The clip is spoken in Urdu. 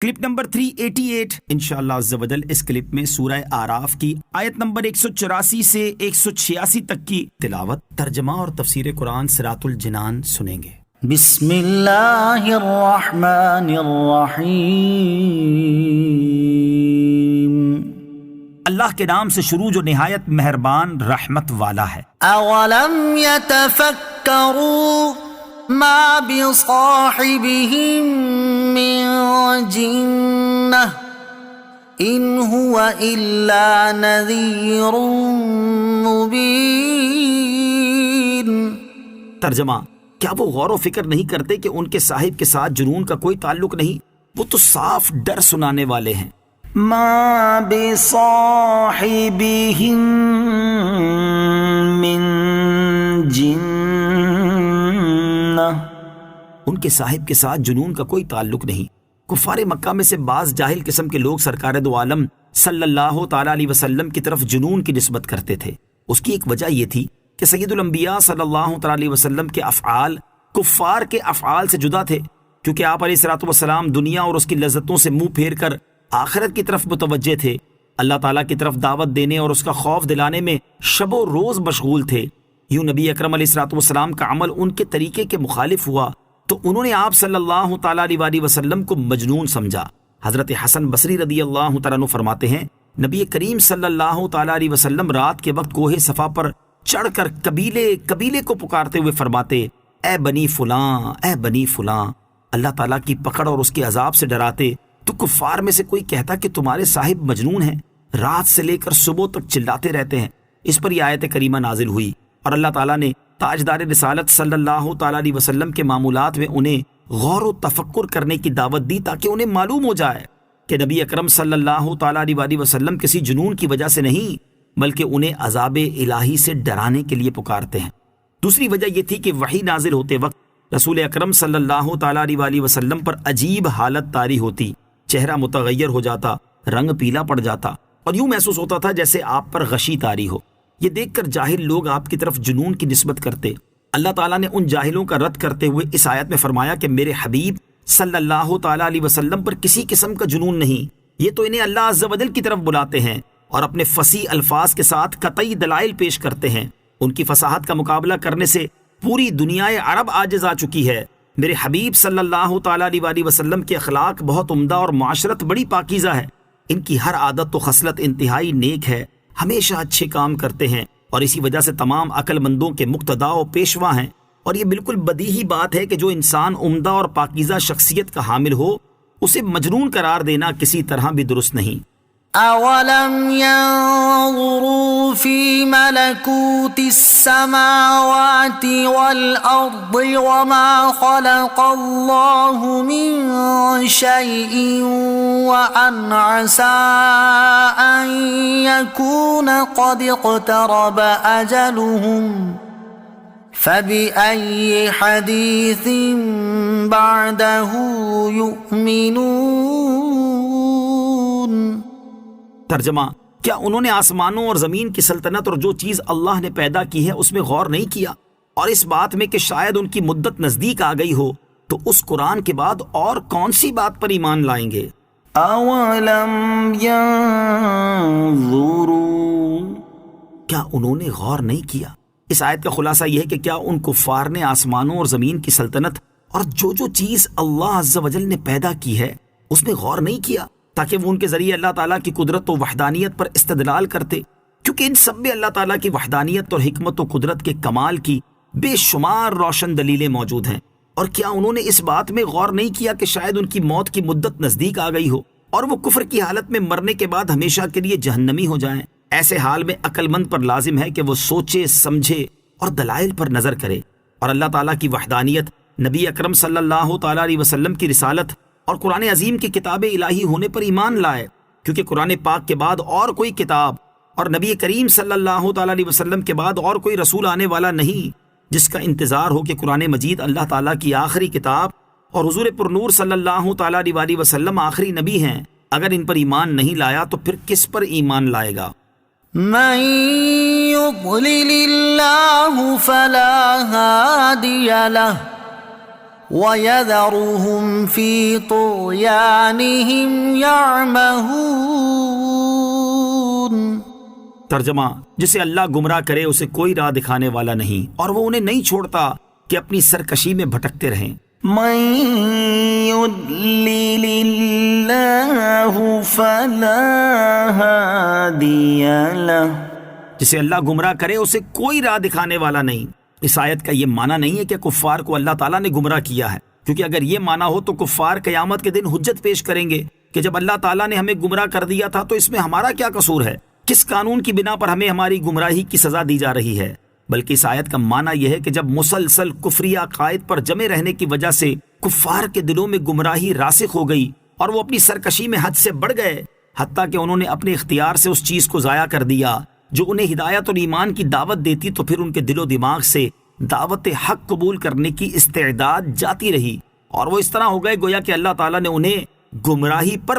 کلپ نمبر 388 انشاءاللہ عز و جل اس کلپ میں سورہ اعراف کی آیت نمبر 184 سے 186 تک کی تلاوت، ترجمہ اور تفسیر قرآن صراط الجنان سنیں گے۔ بسم اللہ الرحمن الرحیم، اللہ کے نام سے شروع جو نہایت مہربان رحمت والا ہے۔ اولم یتفکروا ما بصاحبهم من جنہ ان هو الا نذیر مبین۔ ترجمہ، کیا وہ غور و فکر نہیں کرتے کہ ان کے صاحب کے ساتھ جنون کا کوئی تعلق نہیں؟ وہ تو صاف ڈر سنانے والے ہیں۔ ما بصاحبهم من جنہ، ان کے صاحب کے ساتھ جنون کا کوئی تعلق نہیں۔ کفار مکہ میں سے بعض جاہل قسم کے لوگ سرکار دو عالم صلی اللہ تعالی علیہ وسلم کی طرف جنون کی نسبت کرتے تھے۔ اس کی ایک وجہ یہ تھی کہ سید الانبیاء صلی اللہ تعالی علیہ وسلم کے افعال کفار کے افعال سے جدا تھے، کیونکہ آپ علیہ الصلوۃ والسلام دنیا اور اس کی لذتوں سے منہ پھیر کر آخرت کی طرف متوجہ تھے۔ اللہ تعالیٰ کی طرف دعوت دینے اور اس کا خوف دلانے میں شب و روز مشغول تھے۔ یوں نبی اکرم علیہ الصلوۃ والسلام کا عمل ان کے طریقے کے مخالف ہوا تو انہوں نے آپ صلی اللہ تعالیٰ علیہ وسلم کو مجنون سمجھا۔ حضرت حسن بصری رضی اللہ تعالیٰ عنہ فرماتے ہیں، نبی کریم صلی اللہ تعالیٰ علیہ وسلم رات کے وقت کوہ صفا پر چڑھ کر قبیلے کو پکارتے ہوئے فرماتے، اے بنی فلاں، اے بنی فلاں، اللہ تعالیٰ کی پکڑ اور اس کے عذاب سے ڈراتے۔ تو کفار میں سے کوئی کہتا کہ تمہارے صاحب مجنون ہیں، رات سے لے کر صبح تک چلاتے رہتے ہیں۔ اس پر یہ آیت کریمہ نازل ہوئی اور اللہ تعالیٰ نے تاجدار رسالت صلی اللہ تعالیٰ علیہ وسلم کے معمولات میں انہیں غور و تفکر کرنے کی دعوت دی تاکہ انہیں معلوم ہو جائے کہ نبی اکرم صلی اللہ تعالیٰ علیہ وسلم کسی جنون کی وجہ سے نہیں بلکہ انہیں عذاب الہی سے ڈرانے کے لیے پکارتے ہیں۔ دوسری وجہ یہ تھی کہ وحی نازل ہوتے وقت رسول اکرم صلی اللہ تعالیٰ علیہ وسلم پر عجیب حالت طاری ہوتی، چہرہ متغیر ہو جاتا، رنگ پیلا پڑ جاتا اور یوں محسوس ہوتا تھا جیسے آپ پر غشی طاری ہو۔ یہ دیکھ کر جاہل لوگ آپ کی طرف جنون کی نسبت کرتے۔ اللہ تعالیٰ نے ان جاہلوں کا رد کرتے ہوئے اس آیت میں فرمایا کہ میرے حبیب صلی اللہ تعالیٰ علیہ وسلم پر کسی قسم کا جنون نہیں، یہ تو انہیں اللہ عز و جل کی طرف بلاتے ہیں اور اپنے فصیح الفاظ کے ساتھ قطعی دلائل پیش کرتے ہیں۔ ان کی فصاحت کا مقابلہ کرنے سے پوری دنیا عرب عاجز آ چکی ہے۔ میرے حبیب صلی اللہ تعالیٰ علیہ وسلم کے اخلاق بہت عمدہ اور معاشرت بڑی پاکیزہ ہے۔ ان کی ہر عادت و خصلت انتہائی نیک ہے، ہمیشہ اچھے کام کرتے ہیں اور اسی وجہ سے تمام عقل مندوں کے مقتدا و پیشوا ہیں۔ اور یہ بالکل بدیہی بات ہے کہ جو انسان عمدہ اور پاکیزہ شخصیت کا حامل ہو اسے مجنون قرار دینا کسی طرح بھی درست نہیں۔ اولم ينظروا في ملكوت السماوات والارض وما خلق الله من شيء وان عسى ان يكون قد اقترب اجلهم فبأي حديث بعده يؤمنون۔ ترجمہ، کیا انہوں نے آسمانوں اور زمین کی سلطنت اور جو چیز اللہ نے پیدا کی ہے اس میں غور نہیں کیا، اور اس بات میں کہ شاید ان کی مدت نزدیک آ گئی ہو تو اس قرآن کے بعد اور کون سی بات پر ایمان لائیں گے؟ اولم ينظروا، کیا انہوں نے غور نہیں کیا؟ اس آیت کا خلاصہ یہ ہے کہ کیا ان کفار نے آسمانوں اور زمین کی سلطنت اور جو چیز اللہ عز و جل نے پیدا کی ہے اس میں غور نہیں کیا تاکہ وہ ان کے ذریعے اللہ تعالیٰ کی قدرت و وحدانیت پر استدلال کرتے؟ کیونکہ ان سب میں اللہ تعالیٰ کی وحدانیت اور حکمت و قدرت کے کمال کی بے شمار روشن دلیلیں موجود ہیں۔ اور کیا انہوں نے اس بات میں غور نہیں کیا کہ شاید ان کی موت کی مدت نزدیک آ گئی ہو اور وہ کفر کی حالت میں مرنے کے بعد ہمیشہ کے لیے جہنمی ہو جائیں؟ ایسے حال میں عقل مند پر لازم ہے کہ وہ سوچے سمجھے اور دلائل پر نظر کرے اور اللہ تعالیٰ کی وحدانیت، نبی اکرم صلی اللہ تعالیٰ علیہ وسلم کی رسالت اور قرآن عظیم کی کتاب الہی ہونے پر ایمان لائے، کیونکہ قرآن پاک کے بعد اور کوئی کتاب اور نبی کریم صلی اللہ تعالیٰ علیہ وسلم کے بعد اور کوئی رسول آنے والا نہیں جس کا انتظار ہو کہ قرآن مجید اللہ تعالیٰ کی آخری کتاب اور حضور پر نور صلی اللہ تعالیٰ علیہ وسلم آخری نبی ہیں۔ اگر ان پر ایمان نہیں لایا تو پھر کس پر ایمان لائے گا؟ من يضلل الله فلا هادي له وَيَذَرُهُمْ فِي طُغْيَانِهِمْ يَعْمَهُونَ۔ ترجمہ: جسے اللہ گمراہ کرے اسے کوئی راہ دکھانے والا نہیں، اور وہ انہیں نہیں چھوڑتا کہ اپنی سرکشی میں بھٹکتے رہیں۔ مَن يُضْلِلِ اللَّهُ فَلَا هَادِيَ لَهُ۔ جسے اللہ گمراہ کرے اسے کوئی راہ دکھانے والا نہیں۔ اس آیت کا یہ معنی نہیں ہے کہ کفار کو اللہ تعالیٰ نے گمراہ کیا ہے، کیونکہ اگر یہ معنی ہو تو کفار قیامت کے دن حجت پیش کریں گے کہ جب اللہ تعالیٰ نے ہمیں گمراہ کر دیا تھا تو اس میں ہمارا کیا قصور ہے، کس قانون کی بنا پر ہمیں ہماری گمراہی کی سزا دی جا رہی ہے۔ بلکہ اس آیت کا معنی یہ ہے کہ جب مسلسل کفری عقائد پر جمے رہنے کی وجہ سے کفار کے دلوں میں گمراہی راسخ ہو گئی اور وہ اپنی سرکشی میں حد سے بڑھ گئے، حتیٰ کہ انہوں نے اپنے اختیار سے اس چیز کو ضائع کر دیا جو انہیں ہدایت اور ایمان کی دعوت دیتی، تو پھر ان کے دل و دماغ سے دعوت حق قبول کرنے کی استعداد جاتی رہی، اور وہ اس طرح ہو گئے گویا کہ اللہ تعالیٰ نے انہیں گمراہی پر